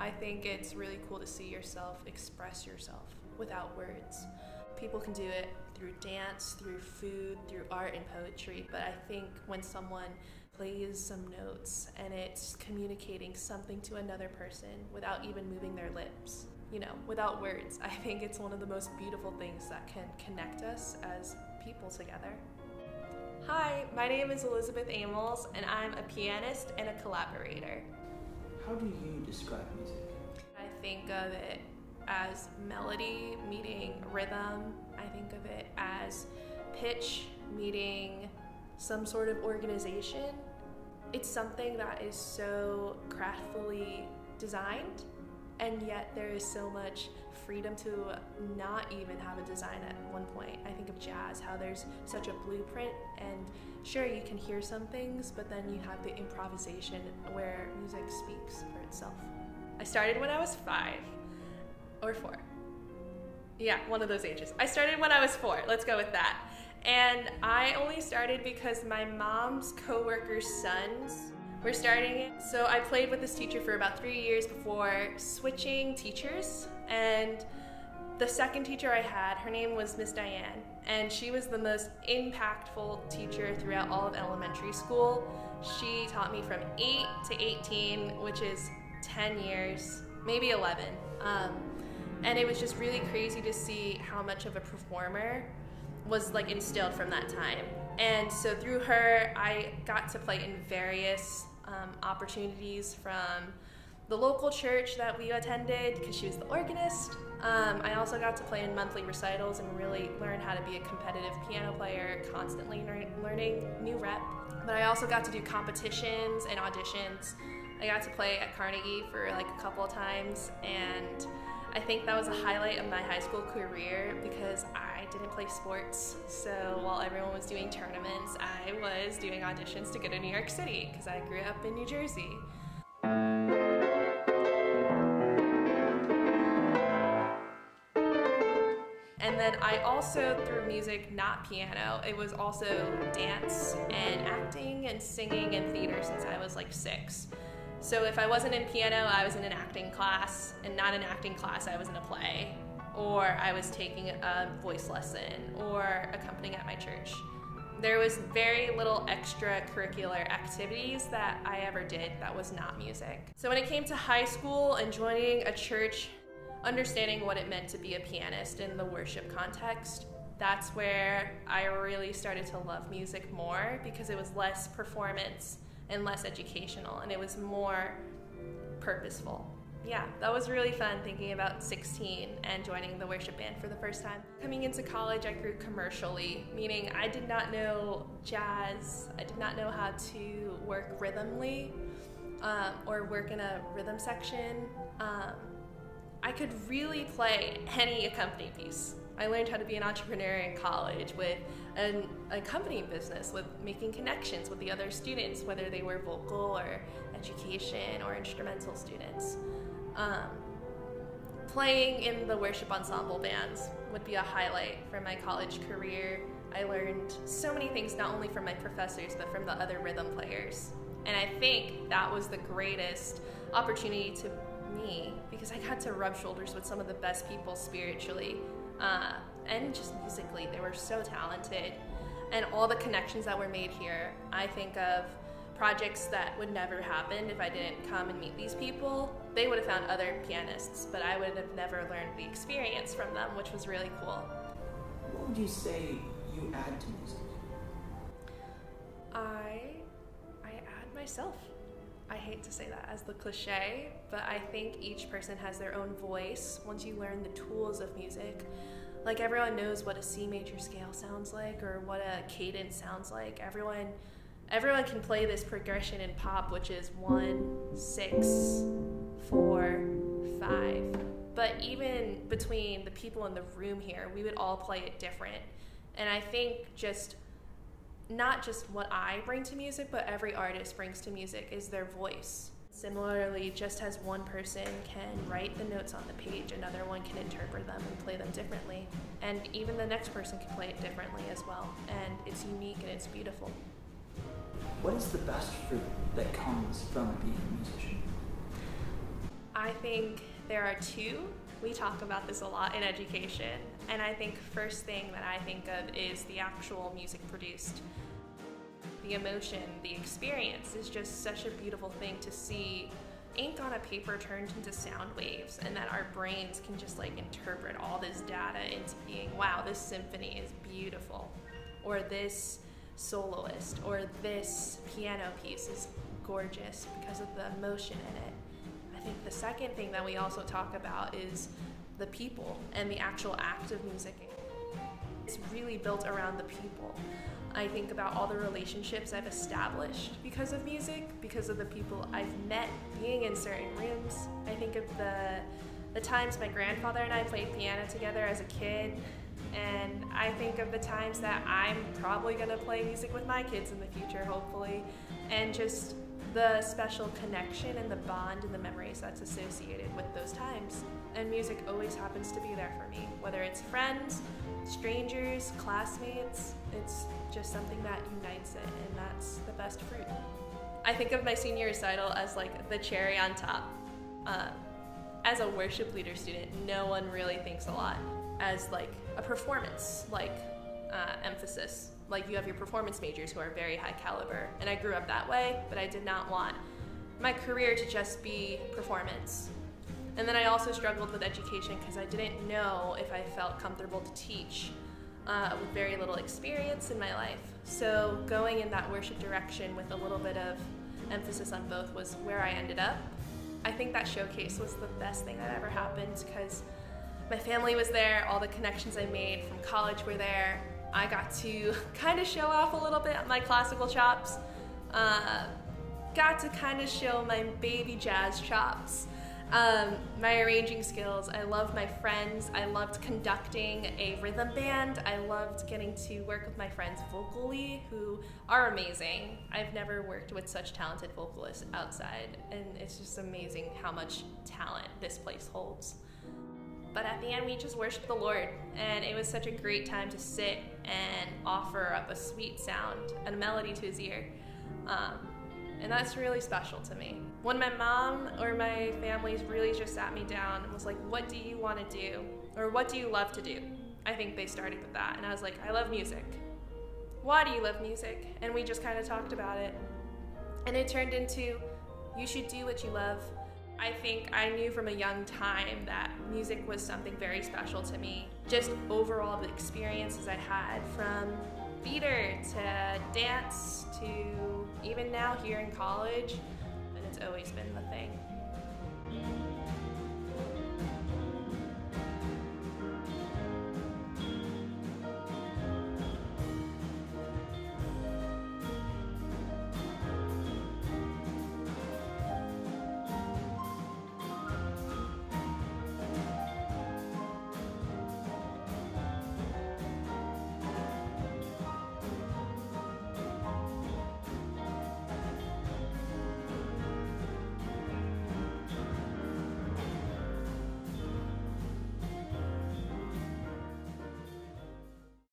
I think it's really cool to see yourself express yourself without words. People can do it through dance, through food, through art and poetry, but I think when someone plays some notes and it's communicating something to another person without even moving their lips, without words, I think it's one of the most beautiful things that can connect us as people together. Hi, my name is Elizabeth Amos, and I'm a pianist and a collaborator. How do you describe music? I think of it as melody meeting rhythm. I think of it as pitch meeting some sort of organization. It's something that is so craftfully designed, and yet there is so much freedom to not even have a design at one point. I think of jazz, how there's such a blueprint, and sure, you can hear some things, but then you have the improvisation where music speaks for itself. I started when I was 5 or 4. Yeah, one of those ages. I started when I was 4, let's go with that. And I only started because my mom's co-worker's sons were starting it. So I played with this teacher for about 3 years before switching teachers. And the second teacher I had, her name was Miss Diane, and she was the most impactful teacher throughout all of elementary school. She taught me from 8 to 18, which is 10 years, maybe 11. And it was just really crazy to see how much of a performer was instilled from that time. And so through her, I got to play in various opportunities from the local church that we attended because she was the organist. I also got to play in monthly recitals and really learn how to be a competitive piano player, constantly learning new rep. But I also got to do competitions and auditions. I got to play at Carnegie for a couple of times, and I think that was a highlight of my high school career because I didn't play sports. So while everyone was doing tournaments, I was doing auditions to go to New York City because I grew up in New Jersey. And then I also, through music, not piano, it was also dance and acting and singing and theater since I was 6. So if I wasn't in piano, I was in an acting class, and not an acting class, I was in a play, or I was taking a voice lesson, or accompanying at my church. There was very little extracurricular activities that I ever did that was not music. So when it came to high school and joining a church, understanding what it meant to be a pianist in the worship context, that's where I really started to love music more because it was less performance and less educational, and it was more purposeful. Yeah, that was really fun thinking about 16 and joining the worship band for the first time. Coming into college, I grew commercially, meaning I did not know jazz, I did not know how to work rhythmly or work in a rhythm section. I could really play any accompanying piece. I learned how to be an entrepreneur in college with an accompanying business, with making connections with the other students, whether they were vocal or education or instrumental students. Playing in the worship ensemble bands would be a highlight from my college career. I learned so many things, not only from my professors, but from the other rhythm players. And I think that was the greatest opportunity to me because I got to rub shoulders with some of the best people spiritually and just musically. They were so talented, and all the connections that were made here. I think of projects that would never happen if I didn't come and meet these people. They would have found other pianists, but I would have never learned the experience from them, which was really cool. What would you say you add to music? I add myself. I hate to say that as the cliche, but I think each person has their own voice once you learn the tools of music. Everyone knows what a C major scale sounds like or what a cadence sounds like. Everyone can play this progression in pop, which is 1, 6, 4, 5. But even between the people in the room here, we would all play it different. And I think not just what I bring to music, but every artist brings to music is their voice. Similarly, just as one person can write the notes on the page, another one can interpret them and play them differently. And even the next person can play it differently as well. And it's unique and it's beautiful. What is the best fruit that comes from being a musician? I think there are two. We talk about this a lot in education, and I think first thing that I think of is the actual music produced. The emotion, the experience is just such a beautiful thing to see ink on a paper turned into sound waves, and that our brains can just like interpret all this data into being, wow, this symphony is beautiful, or this soloist, or this piano piece is gorgeous because of the emotion in it. I think the second thing that we also talk about is the people and the actual act of music. It's really built around the people. I think about all the relationships I've established because of music, because of the people I've met being in certain rooms. I think of the times my grandfather and I played piano together as a kid, and I think of the times that I'm probably gonna play music with my kids in the future, hopefully, and just the special connection and the bond and the memories that's associated with those times. And music always happens to be there for me, whether it's friends, strangers, classmates. It's just something that unites it, and that's the best fruit. I think of my senior recital as like the cherry on top. As a worship leader student, no one really thinks a lot as like a performance emphasis. Like you have your performance majors who are very high caliber, and I grew up that way, but I did not want my career to just be performance. And then I also struggled with education because I didn't know if I felt comfortable to teach with very little experience in my life. So going in that worship direction with a little bit of emphasis on both was where I ended up. I think that showcase was the best thing that ever happened because my family was there, all the connections I made from college were there. I got to kind of show off a little bit my classical chops, got to kind of show my baby jazz chops, my arranging skills. I loved my friends. I loved conducting a rhythm band. I loved getting to work with my friends vocally, who are amazing. I've never worked with such talented vocalists outside, and it's just amazing how much talent this place holds. But at the end, we just worshiped the Lord, and it was such a great time to sit and offer up a sweet sound and a melody to his ear. And that's really special to me. When my mom or my family really just sat me down and was like, what do you want to do? Or what do you love to do? I think they started with that. And I was like, I love music. Why do you love music? And we just kind of talked about it. And it turned into, you should do what you love. I think I knew from a young time that music was something very special to me. Just overall the experiences I had from theater to dance to even now here in college, and it's always been the thing.